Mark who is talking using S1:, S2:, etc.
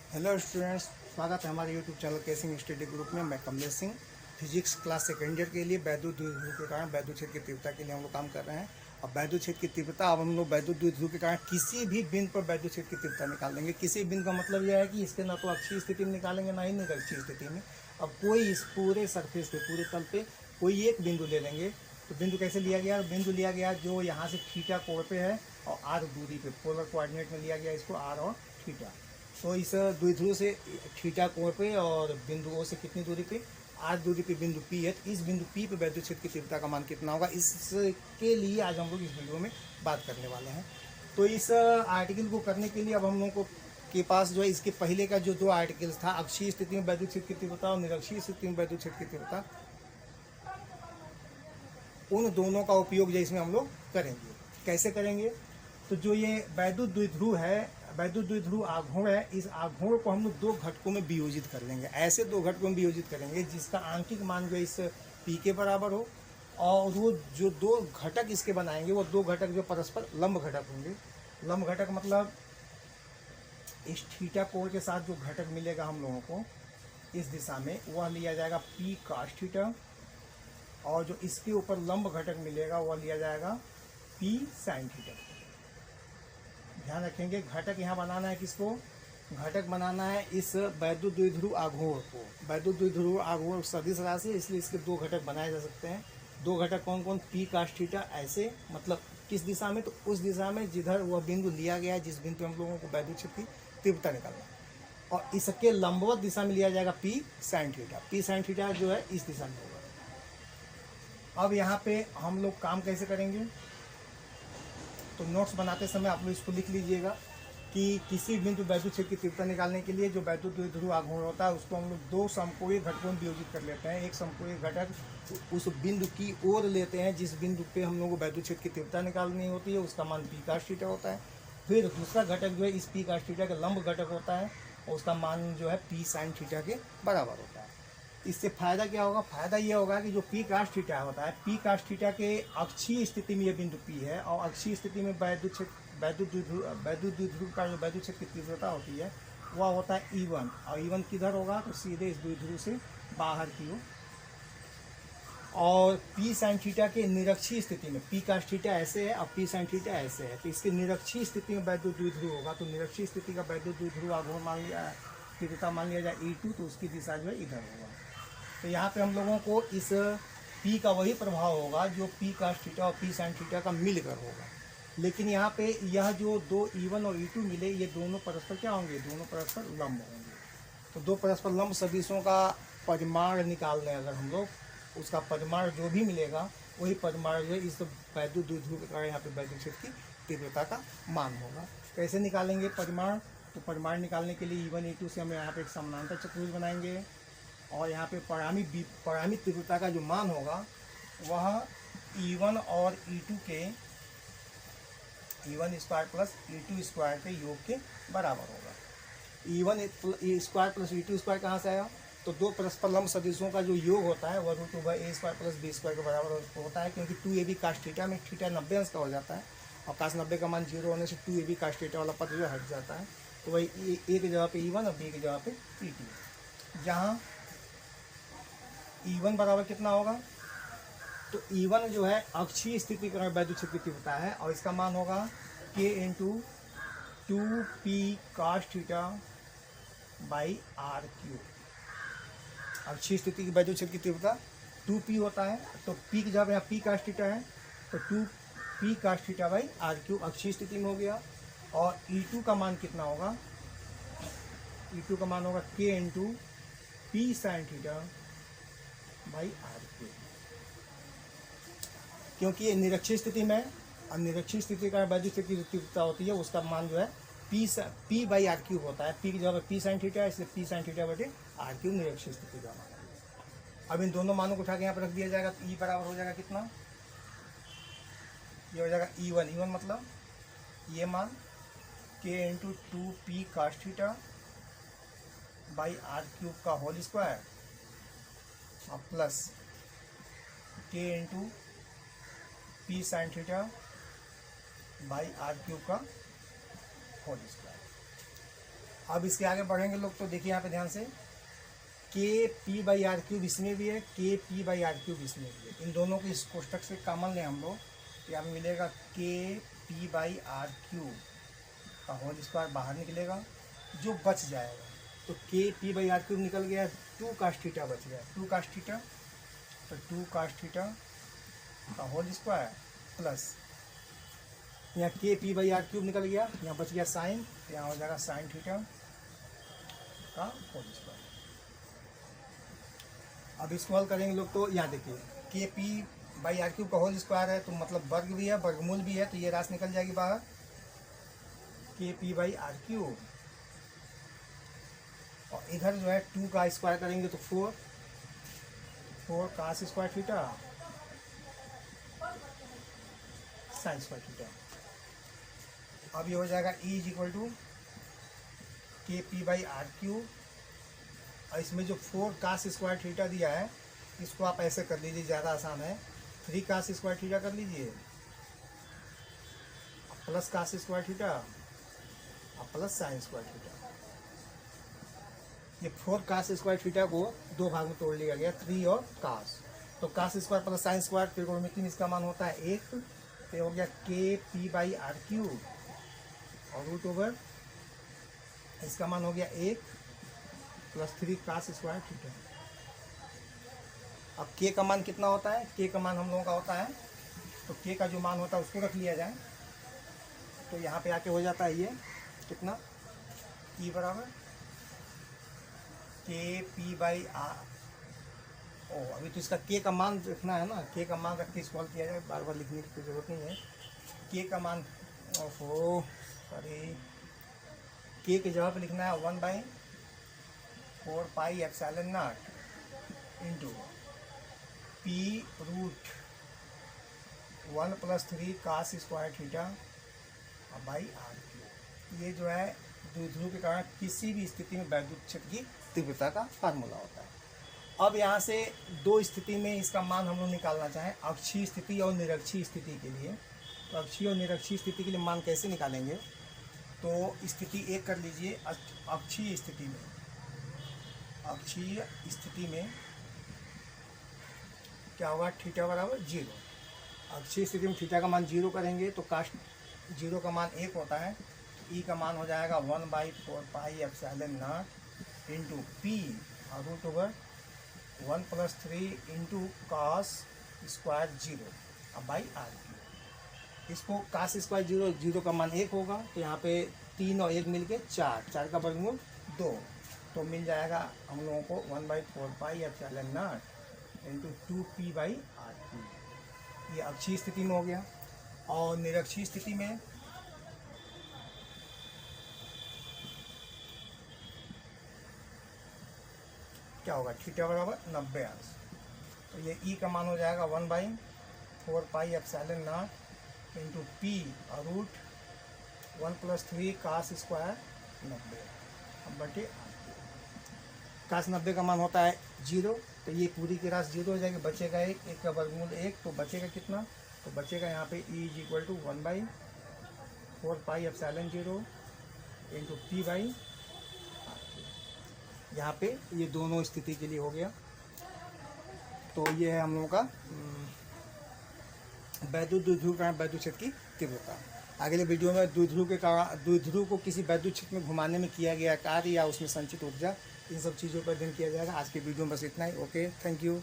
S1: Hello students, स्वागत है हमारे YouTube channel casing study group में। मैं Kamlesh Singh physics class second year के लिए वैद्युत द्विध्रुव के कारण वैद्युत क्षेत्र की तीव्रता के लिए हम लोग काम कर रहे हैं। और वैद्युत क्षेत्र की तीव्रता अब हम लोग वैद्युत द्विध्रुव के कारण किसी भी बिंदु पर वैद्युत क्षेत्र की तीव्रता निकाल देंगे। किसी बिंदु का मतलब यह है कि इसके ना तो अक्षीय स्थिति में निकालेंगे ना ही निरक्षीय स्थिति में। अब कोई इस पूरे सरफेस पे, पूरे तल पे कोई एक बिंदु ले लेंगे। तो बिंदु कैसे लिया गया? बिंदु लिया गया जो यहाँ से थीटा कोण पे है और आर दूरी पे, पोलर कोऑर्डिनेट में लिया गया इसको, आर और थीटा। तो इस द्विध्रुव से थीटा कोण पे और बिंदु ओ से कितनी दूरी पे? आर दूरी पे बिंदु पी है। तो इस बिंदु पी पे वैद्युत क्षेत्र की तीव्रता का मान कितना होगा, इसके लिए आज हम लोग इस वीडियो में बात करने वाले हैं। तो इस आर्टिकल को करने के लिए अब हम लोग को के पास जो है इसके पहले का जो दो आर्टिकल्स था, अक्षीय स्थिति में वैद्युत क्षेत्र की तीव्रता और निरक्षीय स्थिति में वैद्युत क्षेत्र की तीव्रता, उन दोनों का उपयोग जो इसमें हम लोग करेंगे। कैसे करेंगे? तो जो ये वैद्युत द्विध्रुव है, वैद्युत द्विध्रुव आघूर्ण है, इस आघूर्ण को हम लोग दो घटकों में वियोजित कर लेंगे। ऐसे दो घटकों में वियोजित करेंगे जिसका आंशिक मान जो इस पी के बराबर हो, और वो जो दो घटक इसके बनाएंगे वो दो घटक जो परस्पर लंब घटक होंगे। लंब घटक मतलब इस थीटा कोण के साथ जो घटक मिलेगा हम लोगों को इस दिशा में, वह लिया जाएगा पी काश थीटा, और जो इसके ऊपर लंब घटक मिलेगा वह लिया जाएगा पी साइन थीटा। ध्यान रखेंगे, घटक यहाँ बनाना है किसको? घटक बनाना है इस वैद्युत द्विध्रुव आघूर्ण को। वैद्युत द्विध्रुव आघूर्ण सदिश राशि, इसलिए इसके दो घटक बनाए जा सकते हैं। दो घटक कौन कौन? पी काश थीटा, ऐसे मतलब किस दिशा में? तो उस दिशा में जिधर वह बिंदु लिया गया है, जिस बिंदु हम लोगों को वैद्युत क्षेत्र की तीव्रता निकालना है। और इसके लंबवत दिशा में लिया जाएगा P sine theta. P sine theta जो है इस दिशा में होगा। अब यहाँ पे हम लोग काम कैसे करेंगे? तो नोट्स बनाते समय आप लोग इसको लिख लीजिएगा कि किसी बिंदु वैद्युत क्षेत्र की तीव्रता निकालने के लिए जो वैद्युत द्विध्रुव आघूर्ण होता है उसको हम लोग दो समकोणीय घटकों में वियोजित कर लेते हैं। एक समकोणीय घटक उस बिंदु की ओर लेते हैं जिस बिंदु पे हम लोग को वैद्युत क्षेत्र की तीव्रता निकालनी होती है, उसका मान पी काश थीटा होता है। फिर दूसरा घटक जो है इस पी काश थीटा का लंब घटक होता है और उसका मान जो है पी साइन थीटा के बराबर होता है। इससे फायदा क्या होगा? फायदा ये होगा कि जो पी काश थीटा होता है, पी काश थीटा के अक्षीय स्थिति में ये बिंदु पी है, और अक्षीय स्थिति में वैद्युत द्विध्रुव का जो वैद्युत क्षेत्र की तीव्रता होती है वह होता है E1। और E1 किधर होगा? तो सीधे इस द्विध्रुव से बाहर की ओर। और पी साइन थीटा के निरक्षीय स्थिति में पी काश थीटा ऐसे है और पी साइन थीटा ऐसे है, तो इसके निरक्षीय स्थिति में वैद्युत द्विध्रुव होगा। तो निरक्षीय स्थिति का वैद्युत द्विध्रुव आघूर्ण मान लिया, तीव्रता मान लिया जाए E2, तो उसकी दिशा जो है इधर होगा। तो यहाँ पे हम लोगों को इस P का वही प्रभाव होगा जो P काश थीटा और P साइन थीटा का मिलकर होगा। लेकिन यहाँ पे यह जो दो E1 और E2 मिले, ये दोनों परस्पर क्या होंगे? दोनों परस्पर लंब होंगे। तो दो परस्पर लंब सदिशों का परिमाण निकाल लें अगर हम लोग, उसका परिमाण जो भी मिलेगा वही परिमाण जो है इस वैद्युत द्विध्रुव के कारण यहाँ पे वैद्युत क्षेत्र की तीव्रता का मान होगा। कैसे निकालेंगे परिमाण? तो परिमाण निकालने के लिए E1 E2 से हम यहाँ पे एक समानांतर चतुर्भुज बनाएंगे, और यहाँ पे परिणामी तीव्रता का जो मान होगा वह E1 और E2 के E1 square plus E2 square के योग के बराबर होगा। E1 square plus E2 square कहाँ से आया? तो दो परस्पर लंब सदिशों का जो योग होता है वह √2/a square plus b square के बराबर होता है, क्योंकि 2ab काश थीटा में थीटा 90 अंश का हो जाता है और काश 90 का मान 0 होने से 2ab काश थीटा वाला पद जो हट जाता है। तो वही ए की जगह पे E1 और b की जगह पे E2, जहाँ E1 बराबर कितना होगा? तो E1 जो है अक्षीय स्थिति का वैद्युत क्षेत्र की तीव्रता है और इसका मान होगा K into 2p cos theta by r cube. अक्षीय स्थिति की वैद्युत क्षेत्र की तीव्रता 2p होता है, तो p की जगह यहाँ p काश थीटा है तो 2p cos theta by r cube अक्षीय स्थिति में हो गया। और E2 का मान कितना होगा? E2 का मान होगा K into p sine theta by r cube, क्योंकि ये निरक्षीय स्थिति में, और निरक्षीय स्थिति का वैद्युत क्षेत्र की तीव्रता होती है उसका मान जो है p बाई आर क्यूब होता है। p की जगह p साइन थीटा है, इसलिए p साइन थीटा बटे आर क्यूब निरक्षीय स्थिति का मान है। अब इन दोनों मानों को उठा के यहाँ पर रख दिया जाएगा, तो E बराबर हो जाएगा कितना? ये हो जाएगा E1 मतलब ये मान K into 2p cos theta by r cube का होल स्क्वायर और plus K into p sine theta by r cube का होल स्क्वायर। अब इसके आगे बढ़ेंगे लोग तो देखिए यहाँ पे ध्यान से, के पी बाई आर क्यूब इसमें भी है, के पी बाई आर क्यूब इसमें भी है। इन दोनों को इस कोष्टक से कॉमन लें हम लोग, यहाँ पे मिलेगा के पी बाई आर क्यूब का होल स्क्वायर बाहर निकलेगा, जो बच जाएगा तो के पी बाई आर क्यूब निकल गया, 2 cos थीटा बच गया, 2 cos थीटा, तो 2 cos थीटा का होल स्क्वायर प्लस यहाँ के पी बाई आर क्यूब निकल गया, यहाँ बच गया साइन, यहाँ हो जाएगा साइन थीटा का होल स्क्वायर। अब इसको हल करेंगे लोग तो यहाँ देखिए, के पी बाई आर क्यूब का होल स्क्वायर है तो मतलब वर्ग भी है, वर्गमूल भी है, तो ये राशि निकल जाएगी बाहर, के पी बाई आर क्यूब, और इधर जो है 2 का स्क्वायर करेंगे तो 4 cos square theta sine square theta. अब ये हो जाएगा E इज इक्वल टू के पी बाई आर क्यूब, और इसमें जो 4 cos स्क्वायर थीटा दिया है इसको आप ऐसे कर लीजिए, ज़्यादा आसान है, 3 cos स्क्वायर थीटा कर लीजिए प्लस cos स्क्वायर थीटा और प्लस साइन स्क्वायर थीटा। ये 4 cos स्क्वायर थीटा को 2 भाग में तोड़ लिया गया, 3 और cos, तो cos square plus sine square, त्रिकोणमिति में इसका मान होता है 1, तो हो गया के पी बाई आर क्यूब और रूट ओवर इसका मान हो गया 1 प्लस 3 cos स्क्वायर थीटा। अब के का मान कितना होता है, के का मान हम लोगों का होता है, तो के का जो मान होता है उसको रख लिया जाए, तो यहाँ पे आके हो जाता है ये कितना, ई बराबर के पी बाई आर, ओ अभी तो इसका के का मान रखना है ना, के का मान रख के इसको हल किया जाए, बार बार लिखने की कोई ज़रूरत नहीं है। के का मान ओहो सॉरी, के की जगह पे लिखना है 1/4 pi epsilon naught into p root 1 plus 3 cos square theta by r cube. ये जो है द्विध्रुव के कारण किसी भी स्थिति में वैद्युत क्षेत्र की तीव्रता का फार्मूला होता है। अब यहाँ से 2 स्थिति में इसका मान हम लोग निकालना चाहें, अक्षीय स्थिति और निरक्षीय स्थिति के लिए, तो अक्षीय और निरक्षीय स्थिति के लिए मान कैसे निकालेंगे, तो स्थिति 1 कर लीजिए, अक्षीय स्थिति में क्या होगा, थीटा बराबर 0। अक्षीय स्थिति में थीटा का मान 0 करेंगे तो कास्ट 0 का मान 1 होता है, ई का मान हो जाएगा 1/4 pi epsilon naught into p और root over 1 plus 3 into cos square 0 by r cube. इसको cos स्क्वायर 0 का मान 1 होगा, तो यहाँ पे 3 और 1 मिलके 4 का वर्गमूल 2, तो मिल जाएगा हम लोगों को 1/4 pi epsilon naught into 2p by r cube. ये अक्षीय स्थिति में हो गया। और निरक्षीय स्थिति में क्या होगा, थीटा बराबर 90 अंश, तो ये ई का मान हो जाएगा 1/4 pi epsilon naught into p और रूट 1 प्लस 3 cos स्क्वायर 90 बटे cos 90 का मान होता है 0, तो ये पूरी की राशि 0 हो जाएगी, बचेगा 1 का वर्गमूल 1, तो बचेगा कितना, तो बचेगा यहाँ पे E is equal to 1/4 pi epsilon 0 into p by, यहाँ पे ये दोनों स्थिति के लिए हो गया। तो ये है हम लोगों का वैद्युत द्विध्रुव कारण वैद्युत क्षेत्र की तीव्रता। अगले वीडियो में द्विध्रुव के कारण द्विध्रुव को किसी वैद्युत क्षेत्र में घुमाने में किया गया कार्य या उसमें संचित ऊर्जा, इन सब चीज़ों पर अध्ययन किया जाएगा। आज के वीडियो में बस इतना ही। Okay, thank you.